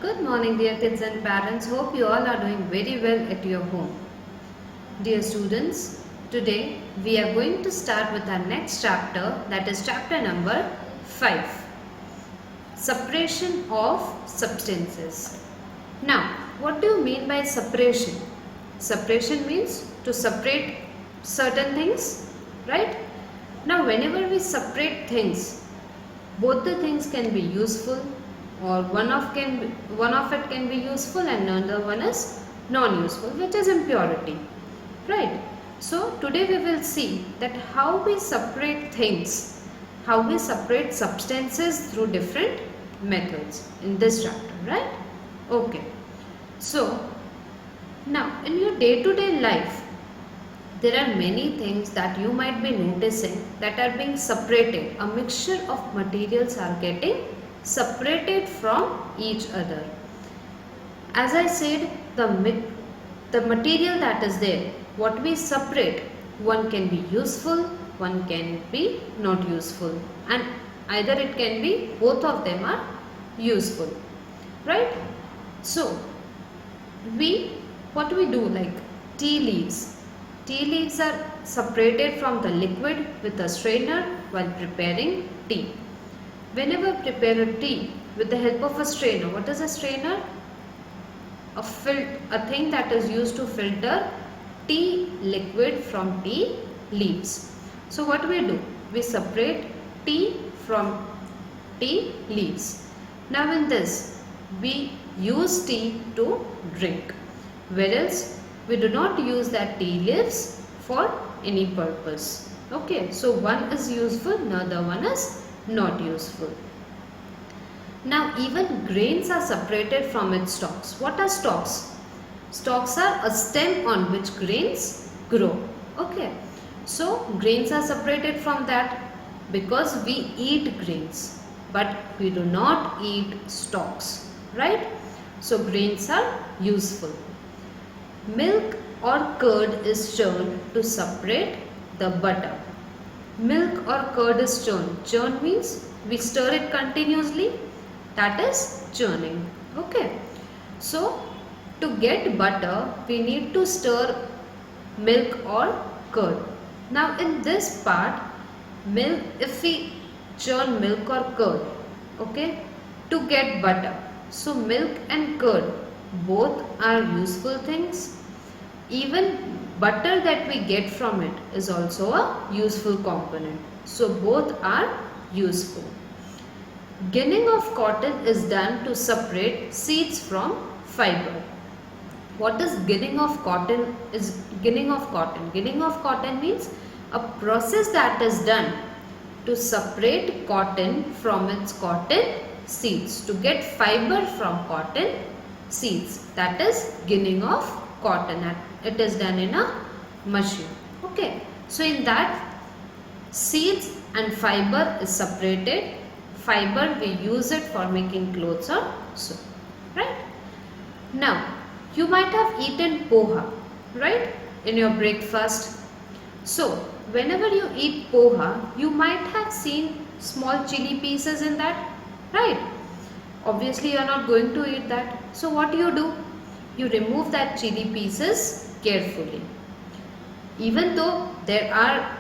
Good morning, dear kids and parents. Hope you all are doing very well at your home. Dear students, today we are going to start with our next chapter, that is chapter number 5, Separation of Substances. Now, what do you mean by separation? Separation means to separate certain things, right? Now, whenever we separate things, both the things can be useful or one of it can be useful and another one is non-useful, which is impurity, right? So today we will see that how we separate things, how we separate substances through different methods in this chapter, right? Okay, so now in your day-to-day life there are many things that you might be noticing that are being separated. A mixture of materials are getting separated from each other. As I said, the material that is there, what we separate, one can be useful, one can be not useful, and either it can be both of them are useful, right? So what we do, like tea leaves. Tea leaves are separated from the liquid with a strainer while preparing tea. Whenever prepare a tea with the help of a strainer, what is a strainer? A thing that is used to filter tea liquid from tea leaves. So what we do? We separate tea from tea leaves. Now in this, we use tea to drink, whereas we do not use that tea leaves for any purpose. Okay, so one is useful, another one is not useful. Now even grains are separated from its stalks. What are stalks? Stalks are a stem on which grains grow. Okay, so grains are separated from that because we eat grains, but we do not eat stalks, right? So grains are useful. Milk or curd is churned to separate the butter. Milk or curd is churned. Churn means we stir it continuously. That is churning. Okay. So to get butter, we need to stir milk or curd. Now in this part, if we churn milk or curd, okay, to get butter. So milk and curd both are useful things. Even butter that we get from it is also a useful component. So both are useful. Ginning of cotton is done to separate seeds from fiber. What is ginning of cotton? Ginning of cotton means a process that is done to separate cotton from its cotton seeds, to get fiber from cotton seeds. That is ginning of cotton. It is done in a machine. Okay, so in that, seeds and fiber is separated. Fiber, we use it for making clothes or soap, right? Now you might have eaten poha, right, in your breakfast. So whenever you eat poha, you might have seen small chili pieces in that, right? Obviously you are not going to eat that. So what do? You remove that chili pieces carefully. Even though there are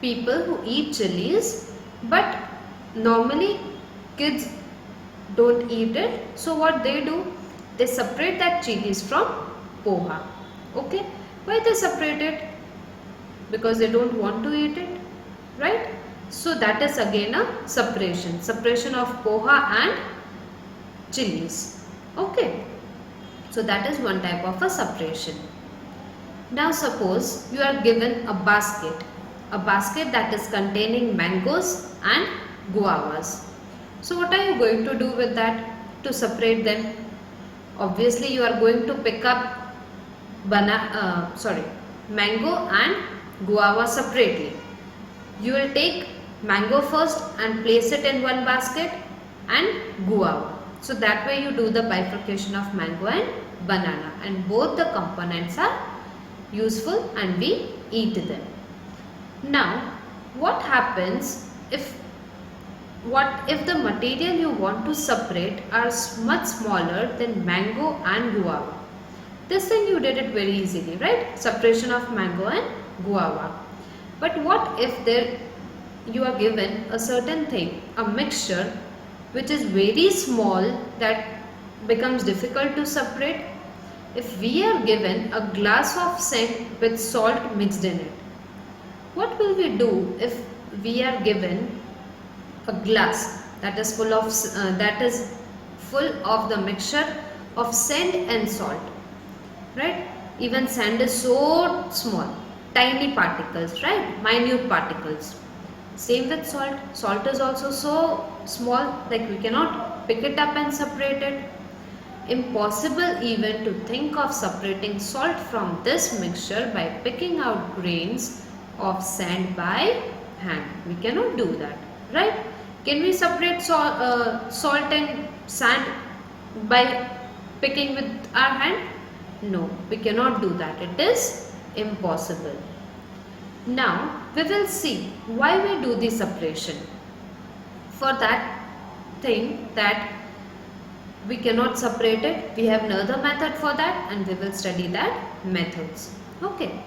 people who eat chilies, but normally kids don't eat it. So what they do? They separate that chilies from poha. Okay? Why they separate it? Because they don't want to eat it, right? So that is again a separation of poha and chilies. Okay? So that is one type of a separation. Now suppose you are given a basket that is containing mangoes and guavas. So what are you going to do with that to separate them? Obviously you are going to pick up mango and guava separately. You will take mango first and place it in one basket and guava. So that way you do the bifurcation of mango and banana, and both the components are useful and we eat them. Now what happens if what if the material you want to separate are much smaller than mango and guava? This thing you did it very easily, right? Separation of mango and guava. But what if you are given a certain thing, a mixture which is very small that becomes difficult to separate? If we are given a glass of scent with salt mixed in it, what will we do if we are given a glass that is full of the mixture of sand and salt, right? Even sand is so small, tiny particles, right? Minute particles. Same with salt. Salt is also so small, like we cannot pick it up and separate it. Impossible even to think of separating salt from this mixture by picking out grains of sand by hand. We cannot do that, right? Can we separate salt and sand by picking with our hand? No, we cannot do that. It is impossible. Now we will see why we do the separation. For that thing that we cannot separate it, we have another method for that, and we will study that methods. Okay.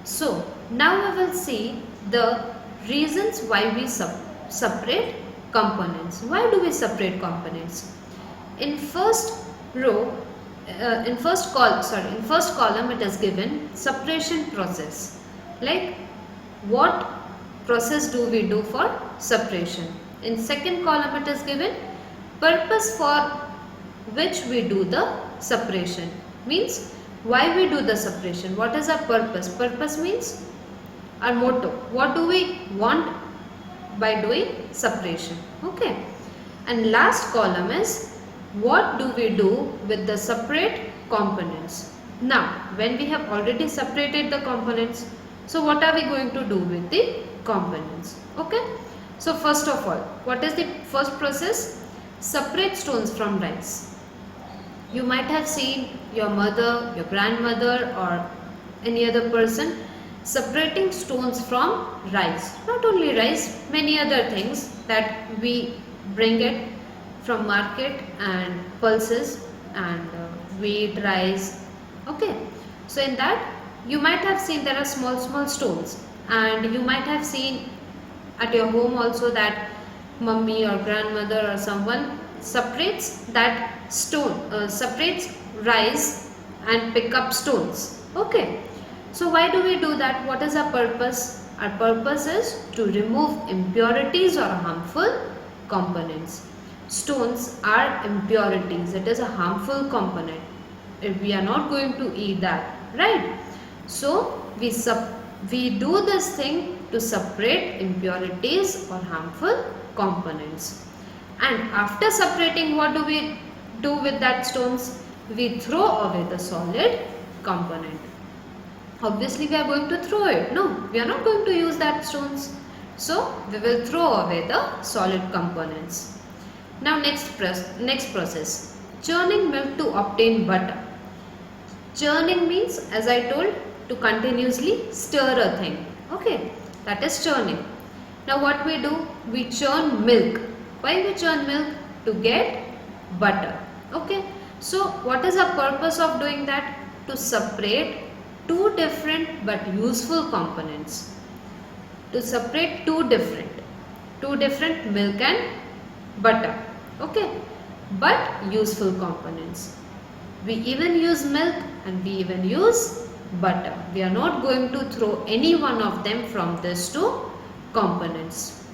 So now we will see the reasons why we separate components. Why do we separate components? In first row, in first column it is given separation process. Like what process do we do for separation? In second column it is given purpose for which we do the separation. Means why we do the separation. What is our purpose? Purpose means our motto. What do we want by doing separation? Okay. And last column is what do we do with the separate components. Now when we have already separated the components, so what are we going to do with the components? Okay. So first of all, what is the first process? Separate stones from rice. You might have seen your mother, your grandmother or any other person separating stones from rice. Not only rice, many other things that we bring it from market, and pulses and wheat, rice. Okay. So in that you might have seen there are small stones, and you might have seen at your home also that mummy or grandmother or someone separates that stone, separates rice and pick up stones. Okay. So why do we do that? What is our purpose? Our purpose is to remove impurities or harmful components. Stones are impurities. It is a harmful component. If we are not going to eat that, right? So we do this thing to separate impurities or harmful components. And after separating, what do we do with that stones? We throw away the solid component. Obviously we are going to throw it. No, we are not going to use that stones. So we will throw away the solid components. Now next process. Churning milk to obtain butter. Churning means, as I told, to continuously stir a thing. Okay, that is churning. Now what we do? We churn milk. Why we churn milk? To get butter. Okay. So what is the purpose of doing that? To separate two different but useful components. To separate two different milk and butter. Okay. But useful components. We even use milk and we even use butter. We are not going to throw any one of them from these two components.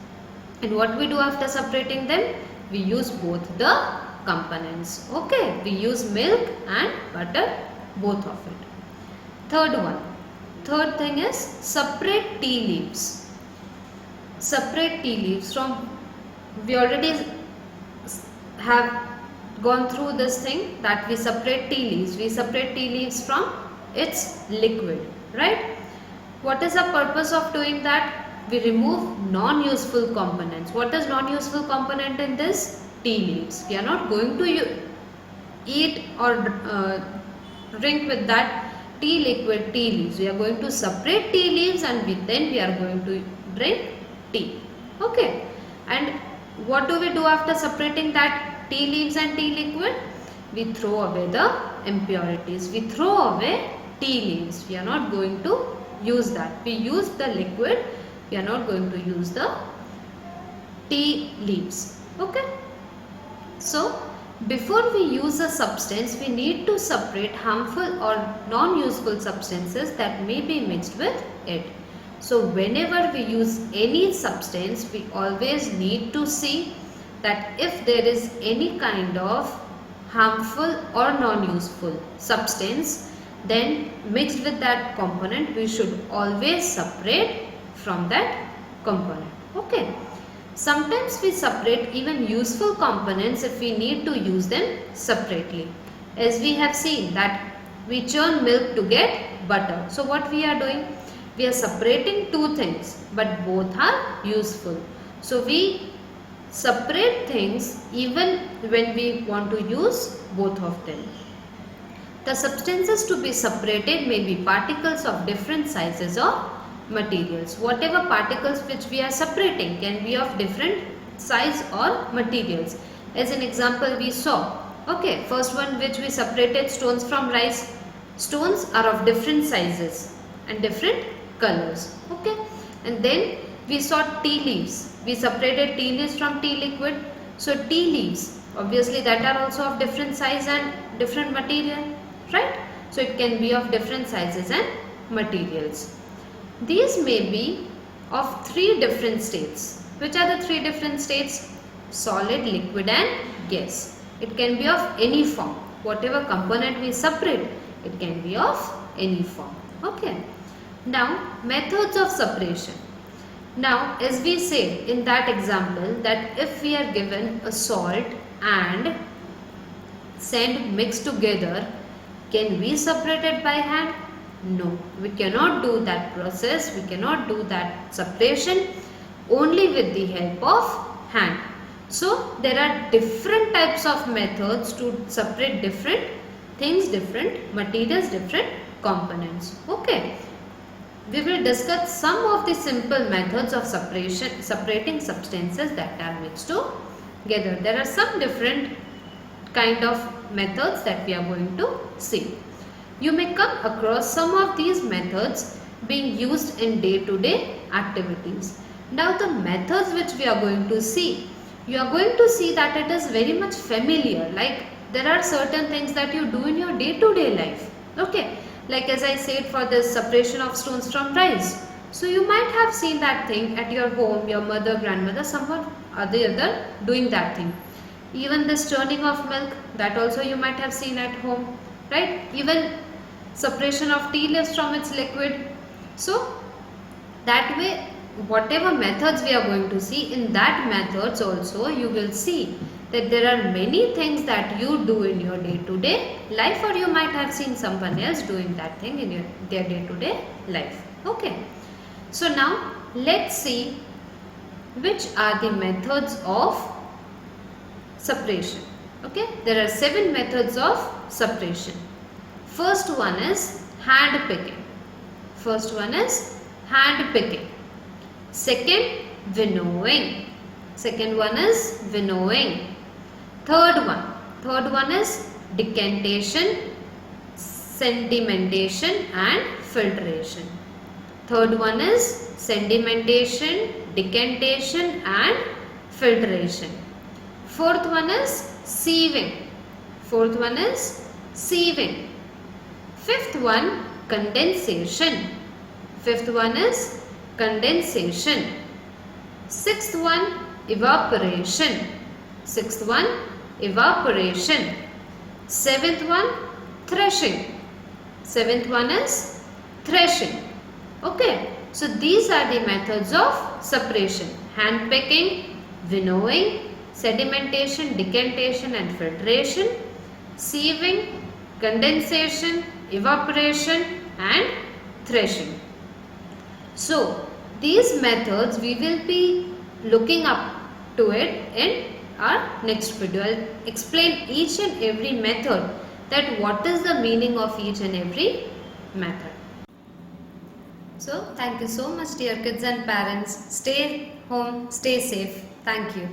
And what we do after separating them? We use both the components. Okay, we use milk and butter, both of it. Third thing is separate tea leaves. Separate tea leaves from, we already have gone through this thing that we separate tea leaves. We separate tea leaves from its liquid, right? What is the purpose of doing that? We remove non-useful components. What is non-useful component in this? Tea leaves. We are not going to eat or drink with that tea liquid, tea leaves. We are going to separate tea leaves and then we are going to drink tea. Okay. And what do we do after separating that tea leaves and tea liquid? We throw away the impurities. We throw away tea leaves. We are not going to use that. We use the liquid. We are not going to use the tea leaves. Okay. So, before we use a substance, we need to separate harmful or non-useful substances that may be mixed with it. So, whenever we use any substance, we always need to see that if there is any kind of harmful or non-useful substance, then mixed with that component, we should always separate from that component. Okay. Sometimes we separate even useful components if we need to use them separately. As we have seen that we churn milk to get butter. So what we are doing? We are separating two things, but both are useful. So we separate things even when we want to use both of them. The substances to be separated may be particles of different sizes or materials. Whatever particles which we are separating can be of different size or materials. As an example we saw, okay, first one which we separated, stones from rice. Stones are of different sizes and different colors. Okay, and then we saw tea leaves. We separated tea leaves from tea liquid. So tea leaves, obviously that are also of different size and different material, right? So it can be of different sizes and materials. These may be of three different states. Which are the three different states? Solid, liquid and gas. It can be of any form. Whatever component we separate, it can be of any form. Okay. Now, methods of separation. Now, as we said in that example, that if we are given a salt and sand mixed together, can we separate it by hand? No, we cannot do that process. We cannot do that separation only with the help of hand. So, there are different types of methods to separate different things, different materials, different components. Okay. We will discuss some of the simple methods of separating substances that are mixed together. There are some different kind of methods that we are going to see. You may come across some of these methods being used in day-to-day activities. Now the methods which we are going to see, you are going to see that it is very much familiar. Like there are certain things that you do in your day-to-day life. Okay. Like as I said, for the separation of stones from rice. So you might have seen that thing at your home, your mother, grandmother, someone or the other doing that thing. Even this churning of milk, that also you might have seen at home, right? Even separation of tea leaves from its liquid. So that way, whatever methods we are going to see, in that methods also you will see that there are many things that you do in your day-to-day life, or you might have seen someone else doing that thing in their day-to-day life. Okay. So now let's see which are the methods of separation. Okay. There are 7 methods of separation. First one is hand picking. First one is hand picking. Second, winnowing. Second one is winnowing. Third one is decantation, sedimentation and filtration. Third one is sedimentation, decantation and filtration. Fourth one is sieving. Fourth one is sieving. Fifth one, condensation. Fifth one is condensation. Sixth one, evaporation. Sixth one, evaporation. Seventh one, threshing. Seventh one is threshing. Okay. So these are the methods of separation: hand picking, winnowing, sedimentation, decantation and filtration, sieving, condensation, evaporation and threshing. So these methods we will be looking up to it in our next video. I'll explain each and every method, that what is the meaning of each and every method. So thank you so much dear kids and parents. Stay home, stay safe. Thank you.